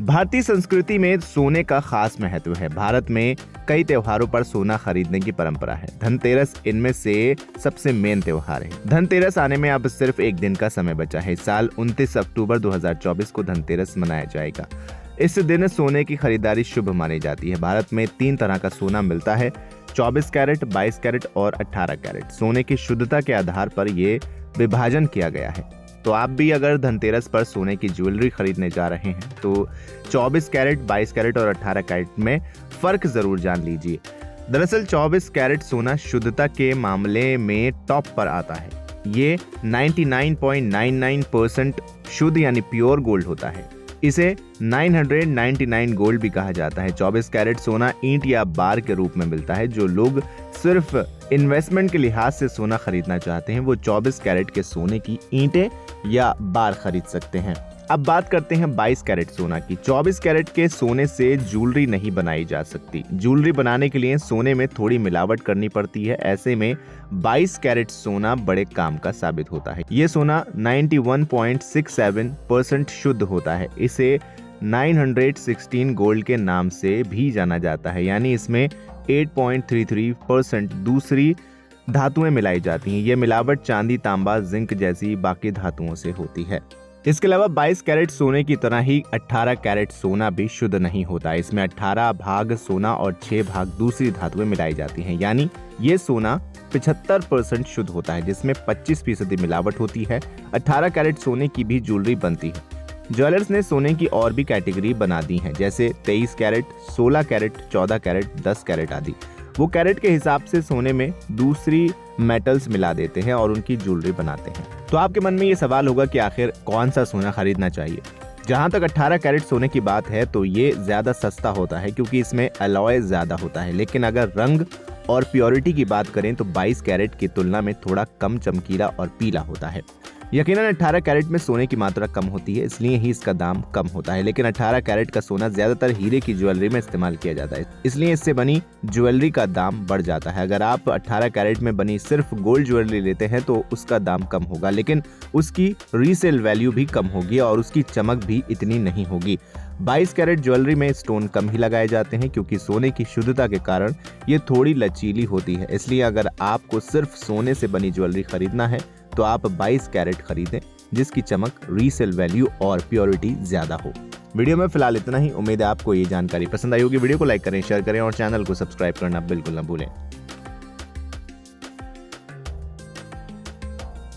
भारतीय संस्कृति में सोने का खास महत्व है। भारत में कई त्योहारों पर सोना खरीदने की परंपरा है। धनतेरस इनमें से सबसे मेन त्योहार है। धनतेरस आने में अब सिर्फ एक दिन का समय बचा है। इस साल 29 अक्टूबर 2024 को धनतेरस मनाया जाएगा। इस दिन सोने की खरीदारी शुभ मानी जाती है। भारत में 3 तरह का सोना मिलता है, 24 कैरेट, 22 कैरेट और 18 कैरेट। सोने की शुद्धता के आधार पर ये विभाजन किया गया है। तो आप भी अगर धनतेरस पर सोने की ज्वेलरी खरीदने जा रहे हैं तो 24 कैरेट, 22 कैरेट और 18 कैरेट में फर्क जरूर जान लीजिए। दरअसल 24 कैरेट सोना शुद्धता के मामले में टॉप पर आता है। ये 99.99% शुद्ध यानी प्योर गोल्ड होता है। इसे 999 गोल्ड भी कहा जाता है। 24 कैरेट सोना ईंट या बार के रूप में मिलता है। जो लोग सिर्फ इन्वेस्टमेंट के लिहाज से सोना खरीदना चाहते हैं वो 24 कैरेट के सोने की ईंटें या बार खरीद सकते हैं। अब बात करते हैं 22 कैरेट सोना की। 24 कैरेट के सोने से ज्वेलरी नहीं बनाई जा सकती। ज्वेलरी बनाने के लिए सोने में थोड़ी मिलावट करनी पड़ती है। ऐसे में 22 कैरेट सोना बड़े काम का साबित होता है। ये सोना 91.67% शुद्ध होता है। इसे 916 गोल्ड के नाम से भी जाना जाता है, यानी इसमें 8.33% दूसरी धातुएं मिलाई जाती हैं। यह मिलावट चांदी, तांबा, जिंक जैसी बाकी धातुओं से होती है। इसके अलावा 22 कैरेट सोने की तरह ही 18 कैरेट सोना भी शुद्ध नहीं होता। इसमें 18 भाग सोना और 6 भाग दूसरी धातुएं मिलाई जाती हैं, यानी ये सोना 75% शुद्ध होता है, जिसमें 25% मिलावट होती है। 18 कैरेट सोने की भी ज्वेलरी बनती है। ज्वेलर्स ने सोने की और भी कैटेगरी बना दी है, जैसे 23 कैरेट, 16 कैरेट, 14 कैरेट, 10 कैरेट आदि। वो कैरेट के हिसाब से सोने में दूसरी मेटल्स मिला देते हैं और उनकी ज्वेलरी बनाते हैं। तो आपके मन में ये सवाल होगा कि आखिर कौन सा सोना खरीदना चाहिए। जहां तक 18 कैरेट सोने की बात है तो ये ज्यादा सस्ता होता है क्योंकि इसमें अलॉय ज्यादा होता है। लेकिन अगर रंग और प्योरिटी की बात करें तो 22 कैरेट की तुलना में थोड़ा कम चमकीला और पीला होता है। यकीनन 18 कैरेट में सोने की मात्रा कम होती है, इसलिए ही इसका दाम कम होता है। लेकिन 18 कैरेट का सोना ज्यादातर हीरे की ज्वेलरी में इस्तेमाल किया जाता है, इसलिए इससे बनी ज्वेलरी का दाम बढ़ जाता है। अगर आप 18 कैरेट में बनी सिर्फ गोल्ड ज्वेलरी लेते हैं तो उसका दाम कम होगा, लेकिन उसकी रीसेल वैल्यू भी कम होगी और उसकी चमक भी इतनी नहीं होगी। 22 कैरेट ज्वेलरी में स्टोन कम ही लगाए जाते हैं क्योंकि सोने की शुद्धता के कारण ये थोड़ी लचीली होती है। इसलिए अगर आपको सिर्फ सोने से बनी ज्वेलरी खरीदना है तो आप 22 कैरेट खरीदें, जिसकी चमक, रीसेल वैल्यू और प्योरिटी ज्यादा हो। वीडियो में फिलहाल इतना ही। उम्मीद है आपको ये जानकारी पसंद आई होगी। वीडियो को लाइक करें, शेयर करें और चैनल को सब्सक्राइब करना बिल्कुल न भूलें।